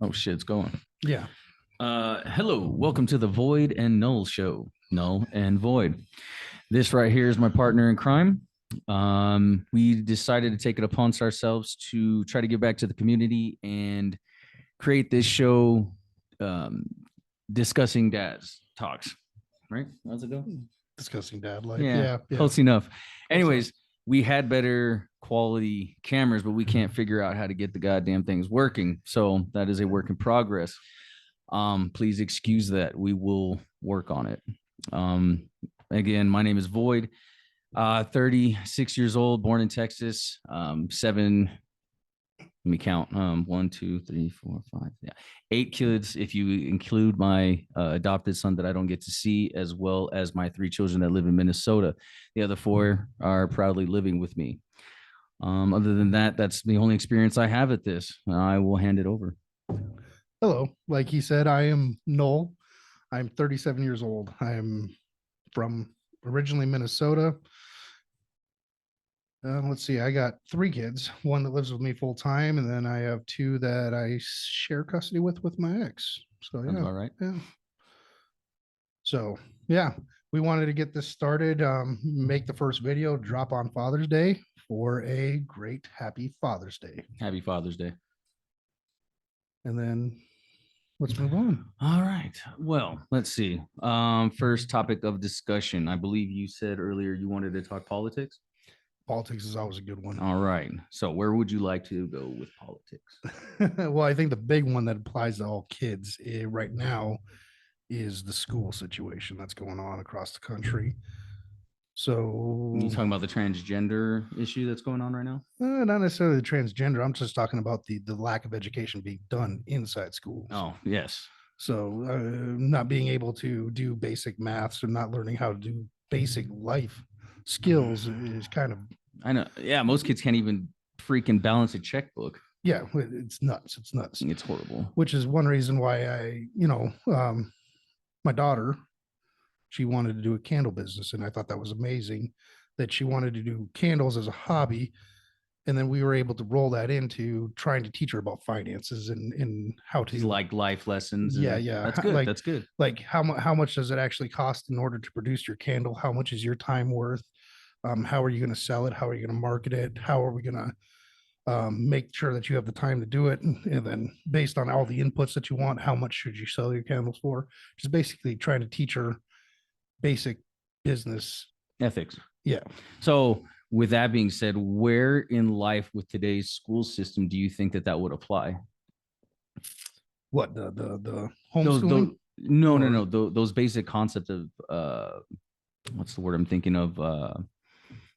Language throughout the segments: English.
Oh shit, it's going. Yeah. Hello, welcome to the Void and Null show. Null and Void. This right here is my partner in crime. We decided to take it upon ourselves to try to give back to the community and create this show um, discussing dads talks. Right? How's it go? Discussing dad life. Yeah, Yeah. Yeah. close enough. Close Anyways, we had better quality cameras, but we can't figure out how to get the goddamn things working. So that is a work in progress. Please excuse that. We will work on it. Again, my name is Void. 36 years old, born in Texas. Seven. Let me count. One, two, three, four, five. Yeah, 8 kids if you include my adopted son that I don't get to see, as well as my 3 children that live in Minnesota. The other 4 are proudly living with me. Other than that, that's the only experience I have at this. I will hand it over. Hello. Like he said, I am Noel. I'm 37 years old. I'm from originally Minnesota. Let's see. I got 3 kids. One that lives with me full time, and then I have 2 that I share custody with my ex. So Sounds yeah, about right. yeah. So yeah, we wanted to get this started. Make the first video drop on Father's Day for a great happy Father's Day, Happy Father's Day. and then let's move on. All right. Well, let's see. First topic of discussion. I believe you said earlier you wanted to talk politics. Politics is always a good one. All right. So where would you like to go with politics? Well, I think the big one that applies to all kids right now is the school situation that's going on across the country. So, You talking about the transgender issue that's going on right now? not necessarily the transgender. I'm just talking about the lack of education being done inside schools. Oh, yes. So, not being able to do basic maths or not learning how to do basic life skills is kind of, I know. Yeah, most kids can't even freaking balance a checkbook. yeah, it's nuts. It's nuts. It's horrible. Which is one reason why my daughter, she wanted to do a candle business, and I thought that was amazing that she wanted to do candles as a hobby. And then we were able to roll that into trying to teach her about finances and how to, like life lessons. Yeah, yeah. That's good. Like, That's good. Like how much does it actually cost in order to produce your candle? How much is your time worth? How are you going to sell it? How are you going to market it? How are we going to make sure that you have the time to do it? And then based on all the inputs that you want, how much should you sell your candles for? Just basically trying to teach her basic business ethics. Yeah. So with that being said, where in life with today's school system do you think that that would apply? What the homeschooling? No. Those basic concepts of what's the word I'm thinking of?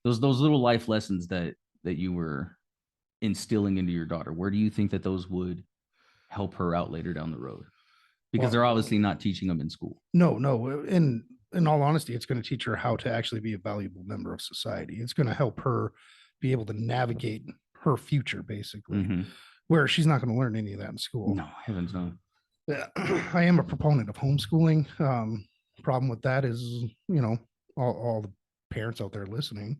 Those little life lessons that you were instilling into your daughter. Where do you think that those would help her out later down the road? Because they're obviously not teaching them in school. No. In all honesty, it's going to teach her how to actually be a valuable member of society. It's going to help her be able to navigate her future, basically, where she's not going to learn any of that in school. No, heavens no. I am a proponent of homeschooling. Problem with that is, all the parents out there listening,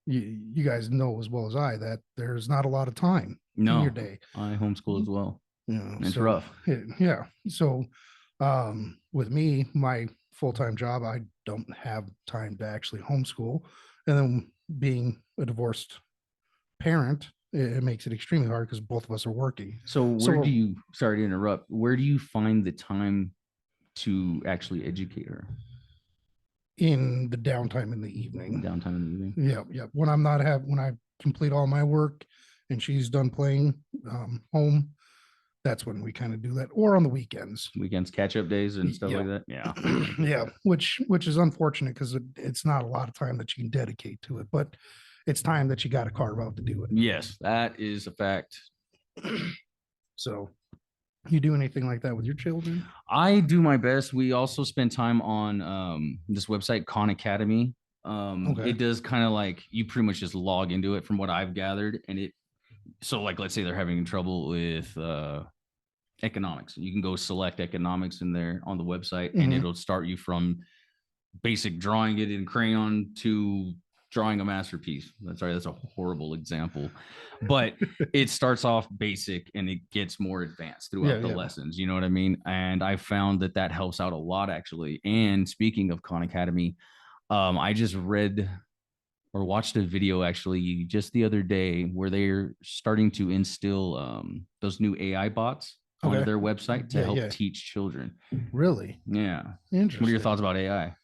you guys know as well as I that there's not a lot of time in your day. I homeschool as well. It's so, rough. Yeah. So with me, my full-time job, I don't have time to actually homeschool. And then being a divorced parent, it makes it extremely hard because both of us are working. So sorry to interrupt, where do you find the time to actually educate her? In the downtime in the evening. Yeah. When I complete all my work and she's done playing home, that's when we kind of do that, or on the weekends. Catch up days and stuff like that. Yeah. Yeah. Which is unfortunate because it's not a lot of time that you can dedicate to it, but it's time that you got to carve out to do it. Yes, that is a fact. So you do anything like that with your children? I do my best. We also spend time on this website, Khan Academy. Okay. It does kind of like you pretty much just log into it from what I've gathered. And so like, let's say they're having trouble with economics. You can go select economics in there on the website and it'll start you from basic drawing it in crayon to drawing a masterpiece. That's a horrible example, but it starts off basic and it gets more advanced throughout the lessons. You know what I mean? And I found that helps out a lot actually. And speaking of Khan Academy, I just read or watched a video actually just the other day where they're starting to instill those new AI bots onto their website to help teach children. Really? Yeah. Interesting. What are your thoughts about AI?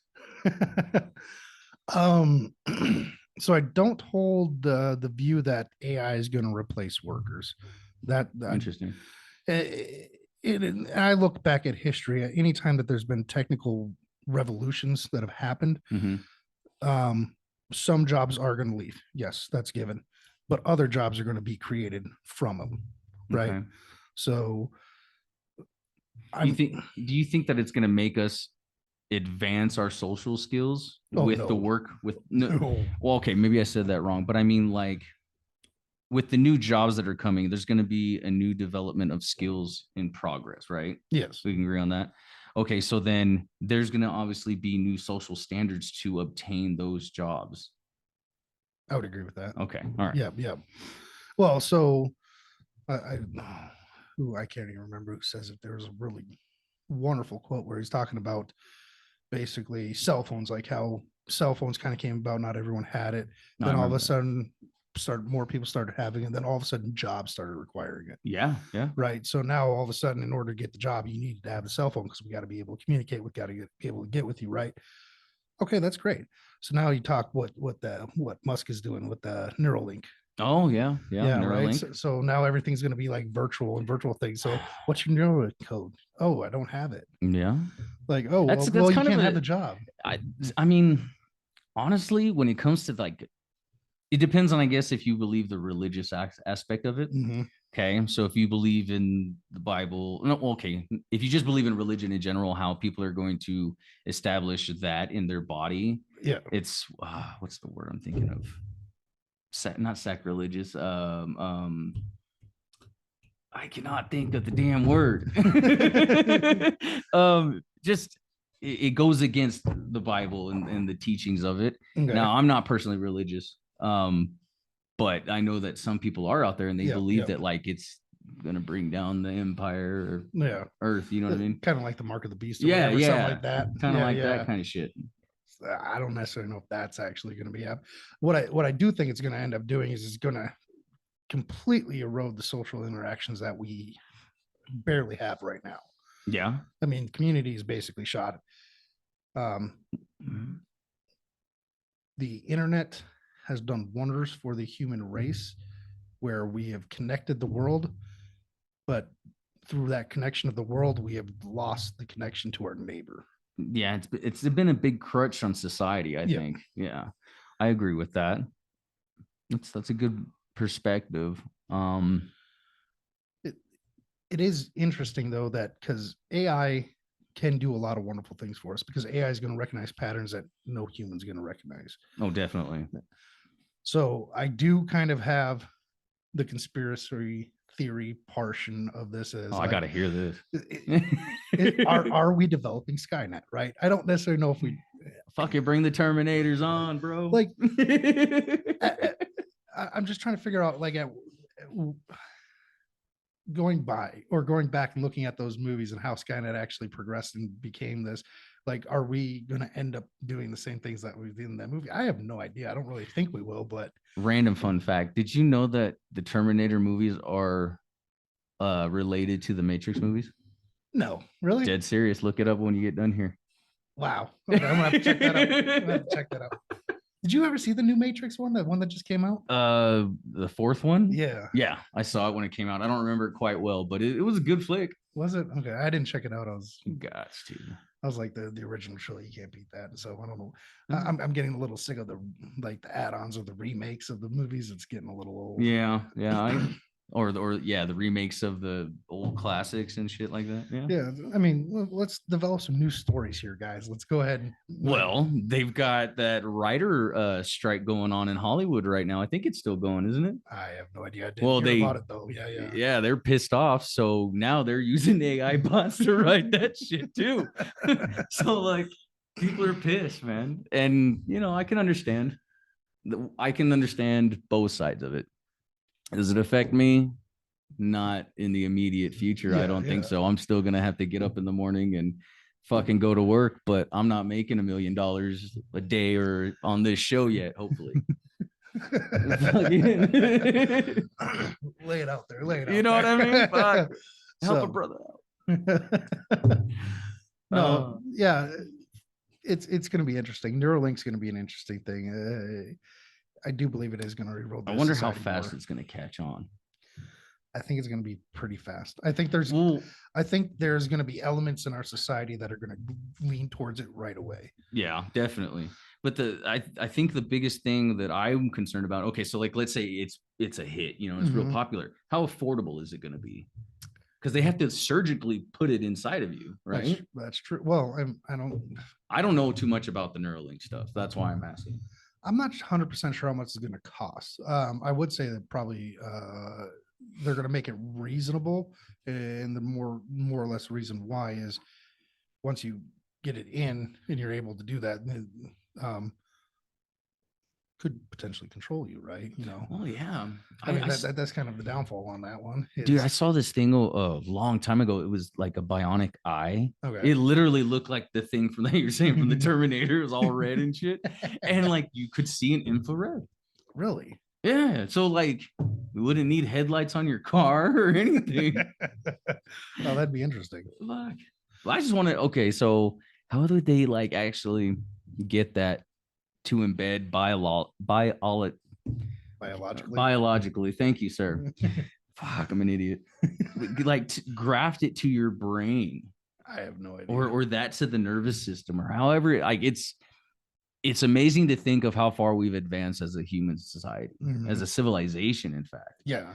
So I don't hold the view that AI is going to replace workers. That Interesting. And I look back at history. At any time that there's been technical revolutions that have happened, some jobs are going to leave. Yes, that's given, but other jobs are going to be created from them, right? Okay. So, do you think that it's going to make us advance our social skills with the work with no. Well, okay, maybe I said that wrong, but I mean, like, with the new jobs that are coming, there's going to be a new development of skills in progress, right? Yes, we can agree on that. Okay, so then there's going to obviously be new social standards to obtain those jobs. I would agree with that. Okay, all right. Yeah. Well, so I can't even remember who says it. There was a really wonderful quote where he's talking about basically cell phones, like how cell phones kind of came about. Not everyone had it. Then all of a sudden, more people started having it. Then all of a sudden, jobs started requiring it. Yeah. Right. So now all of a sudden, in order to get the job, you need to have the cell phone because we got to be able to communicate. We got to be able to get with you. Right. Okay, that's great. So now you talk what Musk is doing with the Neuralink. Oh yeah, right. So now everything's going to be like virtual things. So what's your Neuralink code? Oh, I don't have it. Yeah. Like, oh, that's you can't have the job. I mean, honestly, when it comes to like, it depends on, I guess, if you believe the religious aspect of it. Mm-hmm. Okay, so if you believe in the Bible, no, okay, if you just believe in religion in general, how people are going to establish that in their body, it's what's the word I'm thinking of? Not sacrilegious. I cannot think of the damn word. Just it goes against the Bible and the teachings of it. Okay. Now, I'm not personally religious, but I know that some people are out there and they believe that like it's gonna bring down the empire or Earth. You know what I mean? Kind of like the mark of the beast. Or whatever, something like that. Kind of like that kind of shit. I don't necessarily know if that's actually going to be happening. What I do think it's going to end up doing is it's going to completely erode the social interactions that we barely have right now. Yeah. I mean, community is basically shot. The internet has done wonders for the human race where we have connected the world, but through that connection of the world, we have lost the connection to our neighbor. Yeah, it's been a big crutch on society, I think. Yeah, I agree with that. That's a good perspective. It is interesting though that because AI can do a lot of wonderful things for us because AI is going to recognize patterns that no human's going to recognize. Oh, definitely. So I do kind of have the conspiracy theory portion of this is I got to hear this. Are we developing Skynet? Right. I don't necessarily know if we fucking bring the Terminators on, bro. Like, I'm just trying to figure out like going back and looking at those movies and how Skynet actually progressed and became this. Like, are we going to end up doing the same things that we did in that movie? I have no idea. I don't really think we will, but random fun fact. Did you know that the Terminator movies are related to the Matrix movies? No, really? Dead serious. Look it up when you get done here. Wow. Okay, I'm gonna have to check that out. I'm gonna have to check that out. Did you ever see the new Matrix one? That one that just came out? The fourth one? Yeah. Yeah, I saw it when it came out. I don't remember it quite well, but it was a good flick. Was it? Okay. I didn't check it out. I was like the original trilogy. You can't beat that. So I don't know. Mm-hmm. I'm getting a little sick of the add-ons or the remakes of the movies. It's getting a little old. Yeah. Or the remakes of the old classics and shit like that. Yeah. I mean, let's develop some new stories here, guys. Let's go ahead. Well, they've got that writer strike going on in Hollywood right now. I think it's still going, isn't it? I have no idea. I didn't hear about it though. Yeah, they're pissed off. So now they're using AI bots to write that shit too. So like people are pissed, man. And I can understand. I can understand both sides of it. Does it affect me? Not in the immediate future. I don't think so. I'm still gonna have to get up in the morning and fucking go to work, but I'm not making $1 million a day or on this show yet, hopefully. Lay it out there. Lay it out. You know what I mean? Fuck. Help a So- brother out. No, yeah, it's going to be interesting. Neuralink's going to be an interesting thing. I do believe it is going to erode. I their wonder how society fast more. it's going to catch on. I think it's going to be pretty fast. I think there's Well, going to be elements in our society that are going to lean towards it right away. yeah, definitely. But I think the biggest thing that I'm concerned about, okay, so like let's say it's a hit, you know, it's real Mhm. popular. How affordable is it going to be? Because they have to surgically put it inside of you, right? That's true. Well, I don't know too much about the Neuralink stuff. That's why I'm asking. I'm not 100% sure how much it's going to cost. I would say that probably they're going to make it reasonable, and the more or less reason why is once you get it in and you're able to do that, could potentially control you, right? You know, Oh yeah, I mean that's kind of the downfall on that one. dude, I saw this thing a long time ago. It was like a bionic eye. Okay. It literally looked like the thing from that you're saying from the Terminator. It was all red and shit, and like you could see an infrared. Really? Yeah, so like we wouldn't need headlights on your car or anything. Oh, that'd be interesting. Fuck. Well, I just want to. Okay, so how would they like actually get that to embed biologically? Thank you, sir. Fuck, I'm an idiot. Like graft it to your brain, I have no idea. or that to the nervous system, or however. Like it's amazing to think of how far we've advanced as a human society, as a civilization, in fact. Yeah.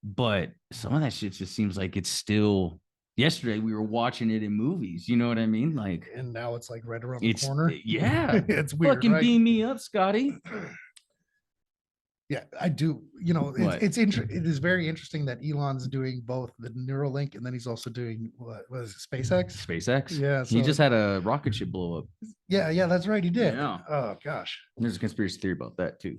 But some of that shit just seems like it's still. Yesterday we were watching it in movies. You know what I mean? Like, and now it's like right around the corner. Yeah, it's weird. Fucking right? beam me up, Scotty. Yeah, I do. You know, it is very interesting that Elon's doing both the Neuralink and then he's also doing what was it, SpaceX? SpaceX. Yeah, he just had a rocket ship blow up. Yeah, that's right. He did. Yeah. Oh gosh. There's a conspiracy theory about that too.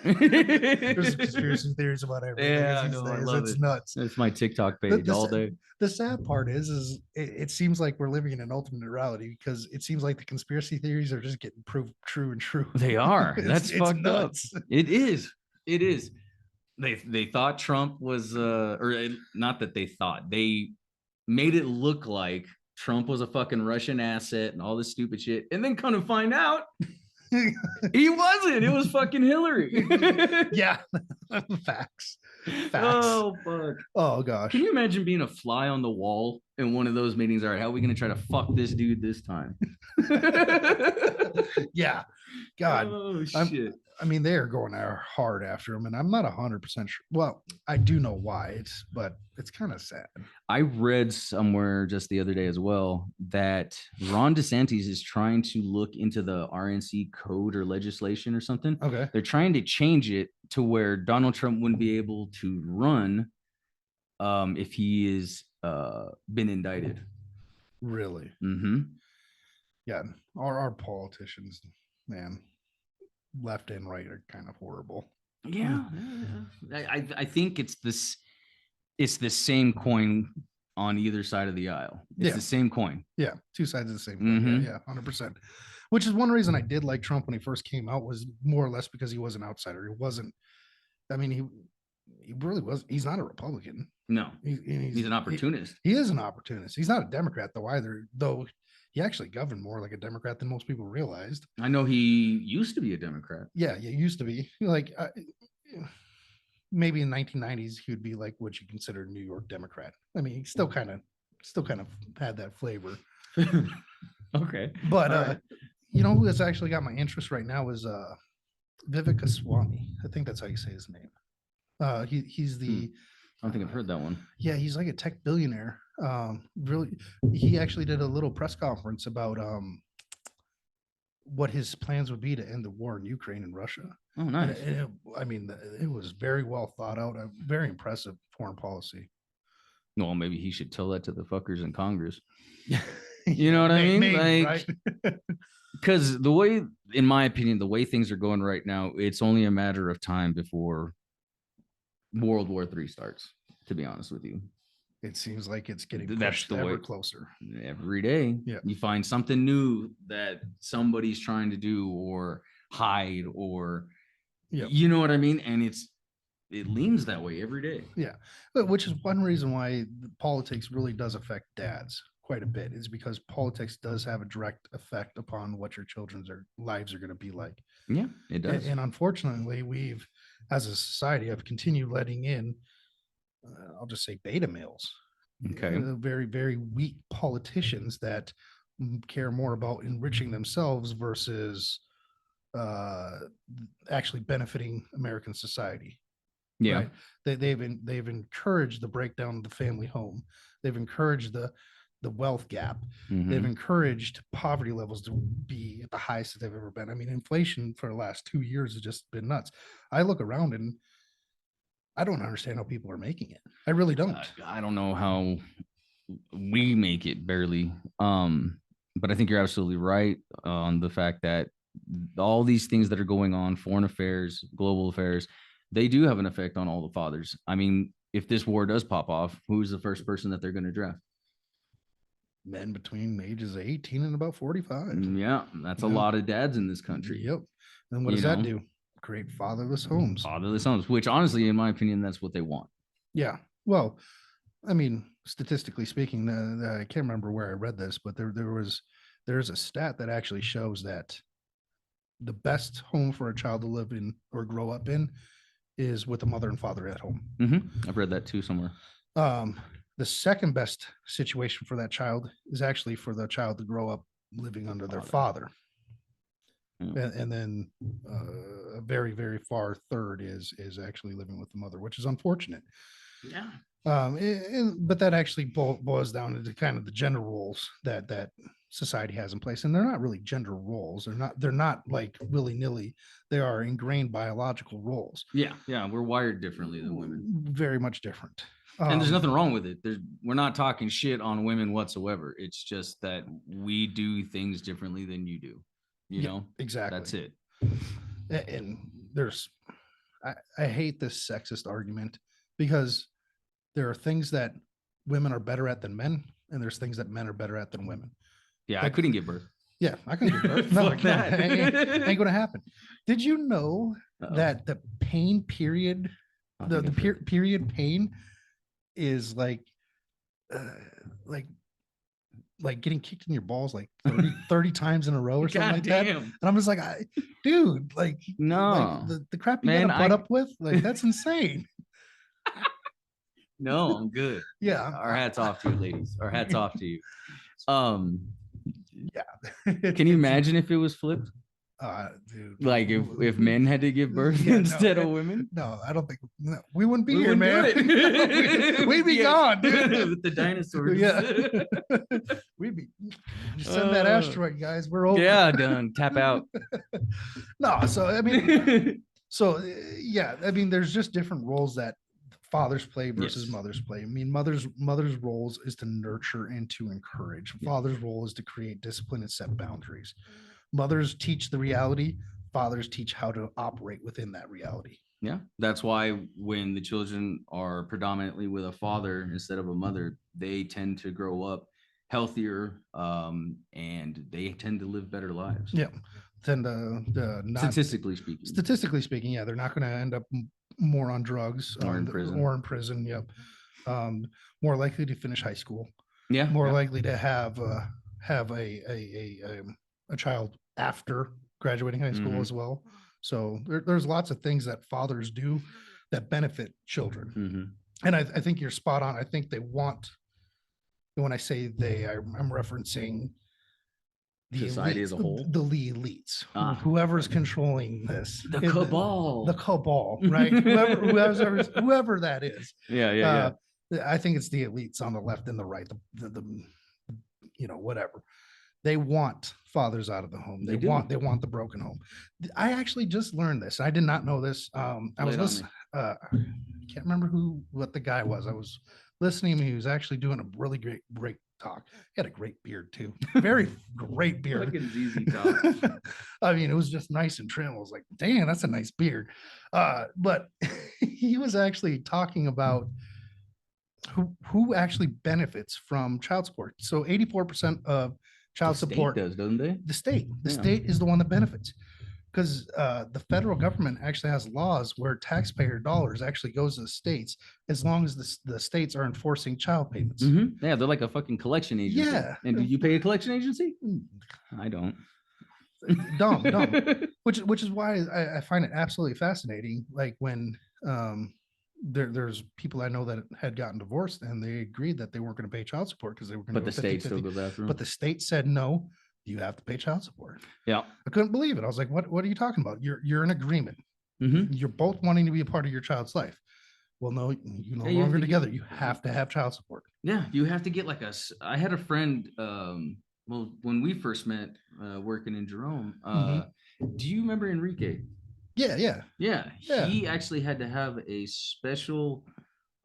There's conspiracy theories about everything. Yeah, I know. I love it's it. nuts. That's my TikTok page all day. The sad part is it seems like we're living in an alternate reality because it seems like the conspiracy theories are just getting proved true and true. They are. That's fucked nuts. up. It is. It is. They thought Trump was or not that they thought. They made it look like Trump was a fucking Russian asset and all this stupid shit, and then come to find out he wasn't. It was fucking Hillary. Yeah. Facts. Oh fuck. Oh gosh. Can you imagine being a fly on the wall in one of those meetings? All right, how are we gonna try to fuck this dude this time? Yeah. God. Oh shit. I mean, they are going hard after him, and I'm not 100% sure. Well, I do know why, but it's kind of sad. I read somewhere just the other day as well that Ron DeSantis is trying to look into the RNC code or legislation or something. Okay. They're trying to change it to where Donald Trump wouldn't be able to run if he is been indicted. Really? Mm-hmm. Yeah. Our politicians, man, left and right are kind of horrible. Yeah. I think it's the same coin on either side of the aisle. It's the same coin. Yeah, two sides of the same coin. Yeah, 100%. Which is one reason I did like Trump when he first came out, was more or less because he was an outsider. He wasn't. I mean, he really was. He's not a Republican. No, he's an opportunist. He is an opportunist. He's not a Democrat though either. Though he actually governed more like a Democrat than most people realized. I know he used to be a Democrat. Yeah, he used to be. Like maybe in 1990s he would be like what you consider a New York Democrat. I mean, he still kind of had that flavor. Okay. But right. You know who has actually got my interest right now is Vivek Swami. I think that's how you say his name. He's the I don't think I've heard that one. Yeah, he's like a tech billionaire. Really, he actually did a little press conference about what his plans would be to end the war in Ukraine and Russia. Oh, nice. I mean, it was very well thought out. A very impressive foreign policy. Well, maybe he should tell that to the fuckers in Congress. You know what I mean? Maybe, like, right? because the way, in my opinion, the way things are going right now, it's only a matter of time before World War III starts, to be honest with you. It seems like it's getting That's pushed the ever way. closer. Every day, Yeah. you find something new that somebody's trying to do or hide, or Yep. you know what I mean? And it leans that way every day. Yeah, but which is one reason why politics really does affect dads quite a bit, is because politics does have a direct effect upon what your children's lives are going to be like. Yeah, it does. And unfortunately, we've, as a society, have continued letting in, I'll just say beta males, Okay. very, very weak politicians that care more about enriching themselves versus uh, actually benefiting American society. Yeah. Right. They've encouraged the breakdown of the family home. They've encouraged the wealth gap. They've Mhm. encouraged poverty levels to be at the highest that they've ever been. I mean, inflation for the last 2 years has just been nuts. I look around and I don't understand how people are making it. I really don't. I don't know how we make it barely. But I think you're absolutely right on the fact that all these things that are going on, foreign affairs, global affairs, they do have an effect on all the fathers. I mean, if this war does pop off, who's the first person that they're going to draft? Men between ages of 18 and about 45. Yeah, that's a Yeah. lot of dads in this country. Yep. And what You does that know? do? Create fatherless homes. Fatherless homes, which honestly, in my opinion, that's what they want. Yeah. Well, I mean, statistically speaking, I can't remember where I read this, but there's a stat that actually shows that the best home for a child to live in or grow up in is with a mother and father at home. I've read that too somewhere. The second best situation for that child is actually for the child to grow up living under their father. And then a very, very far third is actually living with the mother, which is unfortunate. Yeah. But that actually boils down into kind of the gender roles that society has in place, and they're not really gender roles. They're not like willy-nilly. They are ingrained biological roles. Yeah, we're wired differently than women. Very much different. And there's nothing wrong with it. We're not talking shit on women whatsoever. It's just that we do things differently than you do. You know, exactly. That's it. And I hate this sexist argument, because there are things that women are better at than men, and there's things that men are better at than women. Yeah, I couldn't give birth. Yeah, I couldn't give birth. No, that ain't going to happen. Did you know that the pain period, the period pain is like getting kicked in your balls like 30 times in a row or something like that? And I'm just like, dude, like, no, like the crap you gotta put up with, like, that's insane. No, I'm good. Yeah. Our hats off to you, ladies. Our hats off to you. Yeah. Can you imagine if it was flipped? Dude, like if men had to give birth instead of women? No, I don't think we wouldn't be here, man. We'd be gone, dude. With the dinosaurs. Yeah. We'd be just send that asteroid, guys. We're over. Yeah, done. Tap out. No, so I mean, yeah, I mean, there's just different roles that fathers play versus mothers play. I mean, mothers roles is to nurture and to encourage. Father's role is to create discipline and set boundaries. Mothers teach the reality. Fathers teach how to operate within that reality. Yeah, that's why when the children are predominantly with a father instead of a mother, they tend to grow up healthier, and they tend to live better lives. Yeah, than statistically speaking. Statistically speaking, yeah, they're not going to end up more on drugs or in prison. Or in prison. Yep. More likely to finish high school. Yeah. More likely to have a child after graduating high school as well. So there's lots of things that fathers do that benefit children. And I think you're spot on. I think they want, when I say they, I'm referencing the society as a whole, the elites, whoever's controlling this, the cabal, right? whoever that is. Yeah. I think it's the elites on the left and the right, the whatever. They want fathers out of the home. They want the broken home. I actually just learned this. I did not know this. I was listening. I can't remember what the guy was. I was listening. He was actually doing a really great talk. He had a great beard too. Very great beard. Fucking ZZ Top. I mean, it was just nice and trim. I was like, damn, that's a nice beard. But he was actually talking about who actually benefits from child support. So 84% of child The state support does, doesn't they? the state. The Yeah. state is the one that benefits because the federal government actually has laws where taxpayer dollars actually goes to the states as long as the states are enforcing child payments. Mhm. Yeah, they're like a fucking collection agency. Yeah. And do you pay a collection agency? I don't. Dumb. Which is why I find it absolutely fascinating. Like when there's people I know that had gotten divorced and they agreed that they weren't going to pay child support because they were going to But the state still goes after them. but the state said no, you have to pay child support. Yeah. I couldn't believe it. I was like, what are you talking about? You're in agreement. Mhm. You're both wanting to be a part of your child's life. Well, no, you're no Yeah, you have longer to together. You have to have child support. Yeah, you have to get like I had a friend, well, when we first met, working in Jerome, do you remember Enrique? Yeah. Yeah, Yeah. he actually had to have a special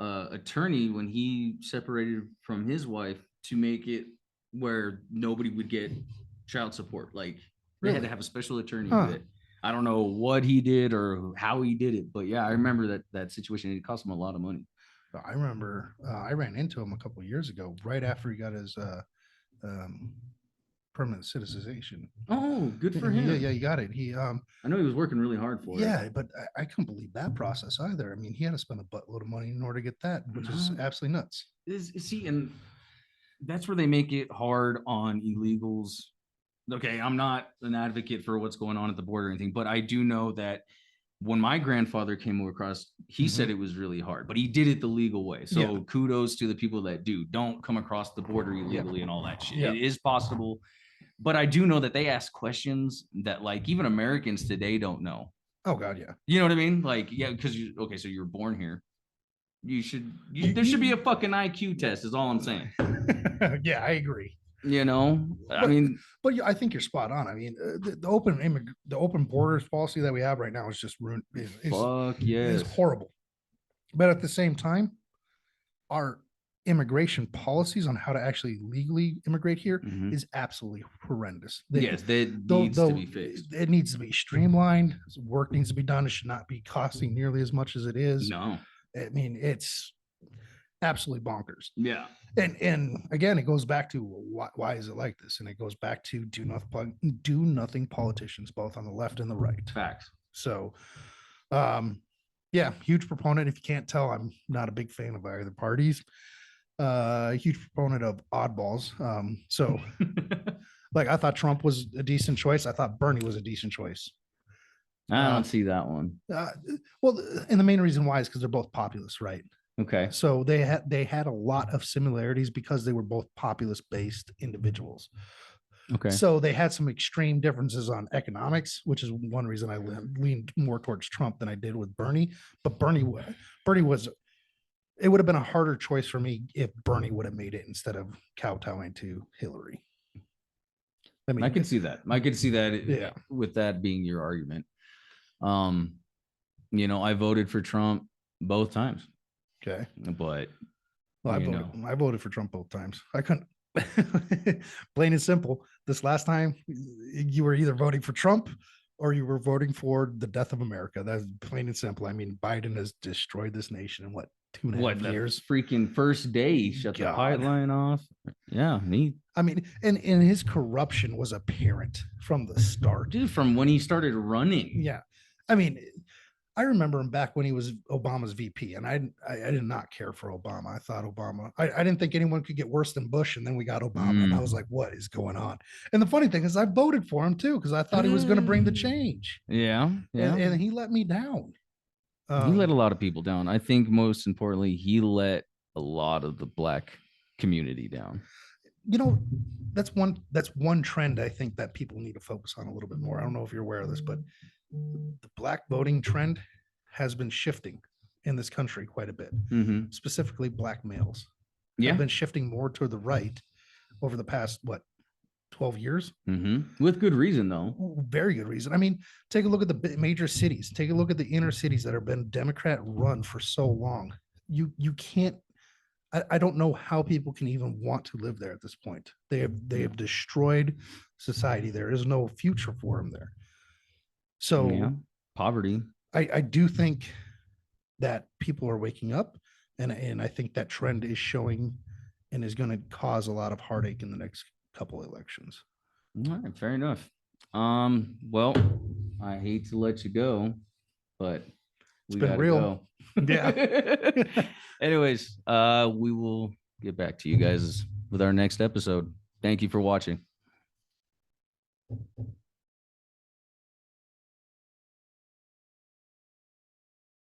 attorney when he separated from his wife to make it where nobody would get child support. Like they had Really? to have a special attorney Huh. do it. I don't know what he did or how he did it, but yeah, I remember that situation. It cost him a lot of money. I remember I ran into him a couple of years ago, right after he got his permanent citizenization. Oh, good for him. Yeah, you got it. He I know he was working really hard for it. yeah, but I couldn't believe that process either. I mean, he had to spend a buttload of money in order to get that, which is No. absolutely nuts. See, and that's where they make it hard on illegals. Okay, I'm not an advocate for what's going on at the border or anything, but I do know that when my grandfather came across, he said it was really hard, but he did it the legal way. So Yeah. kudos to the people that do. Don't come across the border illegally and all that shit. Yeah. It is possible. But I do know that they ask questions that like even Americans today don't know. Oh God, yeah. You know what I mean? Like, yeah, because okay, so you were born here. There should be a fucking IQ test, is all I'm saying. Yeah, I agree. You know, I But- mean, But I think you're spot on. I mean, the open borders policy that we have right now is just ruined. fuck Is yes. horrible. But at the same time, our immigration policies on how to actually legally immigrate here Mhm. is absolutely horrendous. Yes, that needs to be fixed. It needs to be streamlined. Work needs to be done. It should not be costing nearly as much as it is. No. I mean, it's absolutely bonkers. Yeah. And again, it goes back to why is it like this? And it goes back to do nothing politicians, both on the left and the right. Facts. So, yeah, huge proponent. If you can't tell, I'm not a big fan of either parties. Huge proponent of oddballs. So like I thought Trump was a decent choice. I thought Bernie was a decent choice. I don't see that one. Well, and the main reason why is because they're both populist, right? Okay. So they had a lot of similarities because they were both populist based individuals. Okay. So they had some extreme differences on economics, which is one reason I leaned more towards Trump than I did with Bernie. But Bernie was, it would have been a harder choice for me if Bernie would have made it instead of kowtowing to Hillary. I mean, I can see that. I could see that. Yeah. With that being your argument. You know, I voted for Trump both times, okay. but Well, I voted for Trump both times. I couldn't. Plain and simple. This last time, you were either voting for Trump or you were voting for the death of America. That's plain and simple. I mean, Biden has destroyed this nation in what, 2.5 years? Freaking first day he shut the God. pipeline off. Yeah, neat. I mean, and his corruption was apparent from the start. Dude, from when he started running. Yeah. I mean, I remember him back when he was Obama's VP, and I did not care for Obama. I thought Obama, I didn't think anyone could get worse than Bush, and then we got Obama, and I was like, what is going on? And the funny thing is I voted for him too, because I thought he was going to bring the change. Yeah. Yeah. And he let me down. He let a lot of people down. I think most importantly, he let a lot of the black community down. You know, that's one trend I think that people need to focus on a little bit more. I don't know if you're aware of this, but the black voting trend has been shifting in this country quite a bit, specifically black males. Yeah. Have been shifting more to the right over the past, 12 years? With good reason, though. Very good reason. I mean, take a look at the major cities. Take a look at the inner cities that have been Democrat run for so long. You can't, I don't know how people can even want to live there at this point. They have destroyed society. There is no future for them there. So Yeah. Poverty. I do think that people are waking up, and I think that trend is showing and is going to cause a lot of heartache in the next couple elections. All right, fair enough. Well, I hate to let you go, but we been gotta real. go. Yeah. Anyways, we will get back to you guys with our next episode. Thank you for watching.